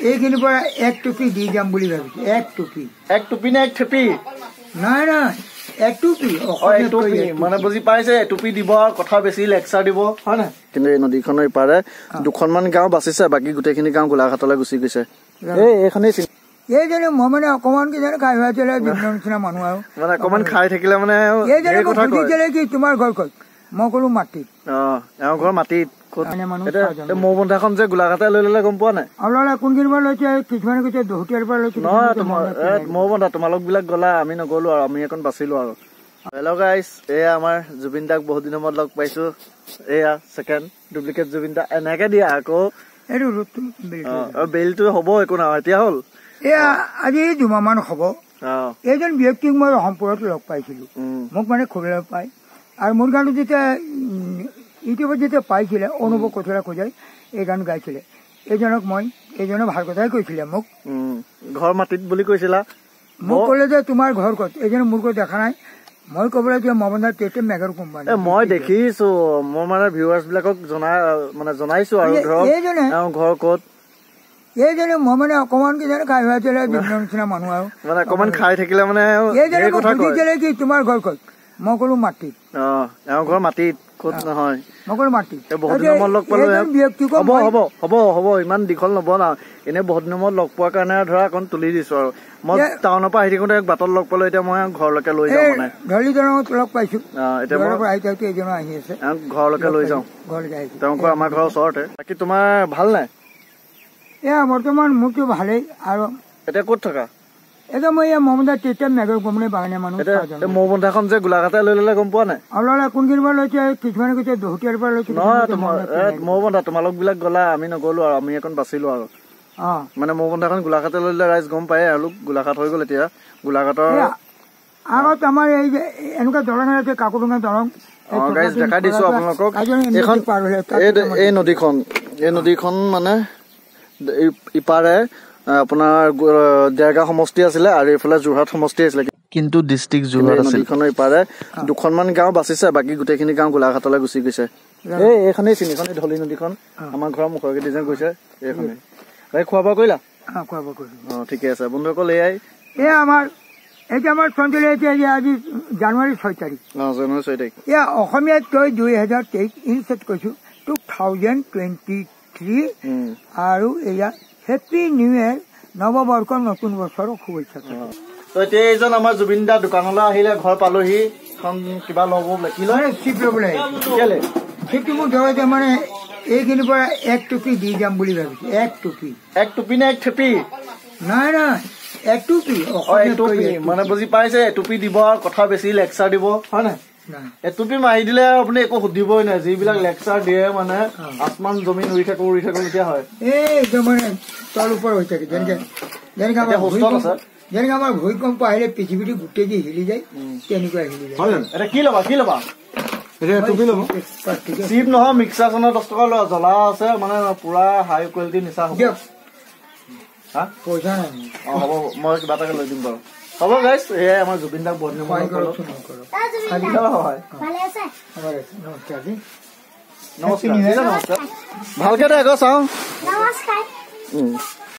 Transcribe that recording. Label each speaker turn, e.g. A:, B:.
A: এইখিনিৰ পৰা এক টুপি দি যাম বুলি ভাবিছো। এক টুপি
B: নে এক ঠেপি?
A: নাই নাই, এক টুপি
B: মানে বুজি পাইছে, টুপি দিব আৰু কথা বেছি লেকচাৰ দিব, হয় নাই? কিন্তু এই নদীখনৰ ইপাৰে দুখনমান গাঁও বাচিছে, বাকী গোটেইখিনি গাঁও গোলাঘাটলৈ গুচি গৈছে। এইখনেই
A: এইজনে মই মানে অকমান কিজানি খাই হৈ আছিলে বিভিন্ন নিচিনা মানুহ আৰু
B: মানে অকমান খাই থাকিলে মানে
A: এইজনে মোক সুধিছিলে কি তোমাৰ ঘৰ ক'ত? মই ক'লো মাটিত।
B: এওঁৰ ঘৰ মাটিত। মৌ বন্ধাখন যে গোলাঘাটে লৈ ললে গম পোৱা নাই?
A: আপোনালোকে কোনখিনিৰ পৰা লৈছে? কিছুমানে কৈছে দহোটীয়াৰ পৰা লৈছে।
B: নহয় মৌ বন্ধা তোমালোক বিলাক গলা, আমি নগলো আৰু আমি এখন বাচিলো আৰু। হেল্ল' গাইজ, এয়া আমাৰ জুবিন দাক বহুত দিনৰ মূৰত লগ পাইছো। এয়া ছেকেণ্ড ডুপ্লিকেট জুবিন দা। এনেকে দিয়া আকৌ বেলটো হব, একো নহয় এতিয়া হ'ল।
A: এয়া আজি 2 মাহ মান হব। এইজন ব্যক্তিক মই সম্পূৰ্ণত লগ পাইছিলো, মোক মানে খবৰে পাই। আৰু মোৰ গানটো যেতিয়া ইউটিউবত যেতিয়া পাইছিলে, অনুভৱ কঠোৰা খোজাই এই গান গাইছিলে। এইজনে ভাল কথাই কৈছিলে মোক।
B: ঘৰ মাটিত বুলি কৈছিলা।
A: মোক কলে যে তোমাৰ ঘৰ ক'ত? এইজনে মোৰ ক'ত দেখা নাই। মই কবলৈ যে মমতাৰ টেটে মেঘৰ কোম্পানী।
B: মই দেখিছো, মই মানে ভিউৱাৰ্ছ বিলাকক জনাইছো আৰু ঘৰ ক'ত।
A: এইজনে মই মানে অকমান কিজানি খাই হৈ আছিলে বিভিন্ন নিচিনা মানুহ আৰু
B: মানে অকমান খাই থাকিলে মানে
A: এইজনে মোক সুধিছিলে কি তোমাৰ ঘৰ ক'ত? মই ক'লো মাটিত।
B: এওঁৰ ঘৰ মাটিত, ক'ত নহয়।
A: মই ক'লো মাটিত।
B: বহুত দিনৰ মূৰত লগ পালো। হ'ব ইমান দীঘল নবনাও, এনে বহুত দিনৰ মূৰত লগ পোৱাৰ কাৰণে ধৰা অকণ তুলি দিছো আৰু। মই টাউনৰ পৰা আহি থাকোতে বাটত লগ পালো, এতিয়া মই ঘৰলৈকে লৈ যাওঁ। মানে
A: ধলিজনক লগ পাইছো,
B: এতিয়া
A: এজনো আহি আছে,
B: ঘৰলৈকে লৈ যাওঁ। তেওঁৰ ঘৰ আমাৰ ঘৰৰ ওচৰতে। বাকী তোমাৰ ভাল নাই?
A: এয়া বৰ্তমান মোৰতো ভালেই। আৰু
B: এতিয়া ক'ত থকা?
A: এতিয়া মই মমতা টেটে মেঘৰ কোম্পানী বাগানীয়া মানুহ।
B: মৌ বন্ধাখন যে গোলাঘাটে লৈ ললে গম পোৱা নাই?
A: আপোনালোকে কোনখিনিৰ পৰা লৈছে? কিছুমানে কৈছে দহোটীয়াৰ পৰা লৈছে।
B: নহয় মৌ বন্ধা তোমালোক বিলাক গলা, আমি নগলো আৰু আমি এখন বাচিলো আৰু। মানে মৌ বন্ধাখন গোলাঘাটে লৈ ললে ৰাইজ গম পায়ে আৰু গোলাঘাট হৈ গল। এতিয়া গোলাঘাটৰ
A: আগত আমাৰ এই যে এনেকুৱা দলং আছে, কাকোডোঙা দলং,
B: দেখাই দিছো আপোনালোকক। এই নদীখন মানে ইপাৰে আপোনাৰ দেৰগাঁও সমষ্টি আছিলে আৰু এইফালে যোৰহাট সমষ্টি আছিলে, কিন্তু ডিষ্ট্ৰিক্ট যোৰহাট আছিল। নদীখনৰ ইপাৰে দুখনমান গাঁও বাচিছে, বাকী গোটেইখিনি গাঁও গোলাঘাটলৈ গুচি গৈছে। এইখনেই চিনিখন, ধলি নদীখন আমাৰ ঘৰৰ মুখেদি যেন গৈছে। এইখনে খোৱা বোৱা কৰিলা?
A: খোৱা বোৱা কৰিলো।
B: ঠিকে আছে বন্ধুসকল। এতিয়া আমাৰ চঞ্চল আজি জানুৱাৰী 6 তাৰিখ। জানুৱাৰী 6 তাৰিখ। এয়া অসমীয়াত কৈ 2023 ইংলিছত কৈছো 2023। আৰু এয়া হেপী নিউ ইয়েৰ, নৱবৰ্ষৰ নতুন বছৰৰ শুভেচ্ছা। এতিয়া এইজন আমাৰ জুবিন দা দোকানলৈ আহিলে, ঘৰ পালোহি, কিবা ল'ব কি লয়? চিপ ল'বলৈ আহিলে। চিপটো মোক ধৰক মানে এইখিনিৰ পৰা এক টুপি দি যাম বুলি ভাবিছো। এক টুপি নে এক ঠেপি? নাই নাই, এক টুপি মানে বুজি পাইছে, টুপি দিব আৰু কথা বেছি লেকচাৰ দিব, হয় নাই? এটুপি মাৰি দিলে আপুনি একো সুধিবই নাই। যিবিলাক লেকচাৰ দিয়ে মানে আসমান জমিন উৰি থাকো এতিয়া হয়। একদম মানে তল ওপৰ হৈ থাকে। যেনেকে আমাৰ ভূমিকম্প আহিলে পৃথিৱীটো গোটেই যে হিলি যায়, তেনেকুৱা হিলি যায়। কি ল'বা? চিপ নহয়, মিক্সাৰ 10 টকা লোৱা, জ্বলা আছে, মানে পুৰা হাই কোৱালিটি নিচা হ'ব। পইচা নাই? হ'ব, মই কিবা এটাকে লৈ দিম বাৰু। হ'ব গাইজ, এয়াই আমাৰ জুবিন দাক বহুত নমস্কাৰ। ভালকে দে আকৌ চাওঁ।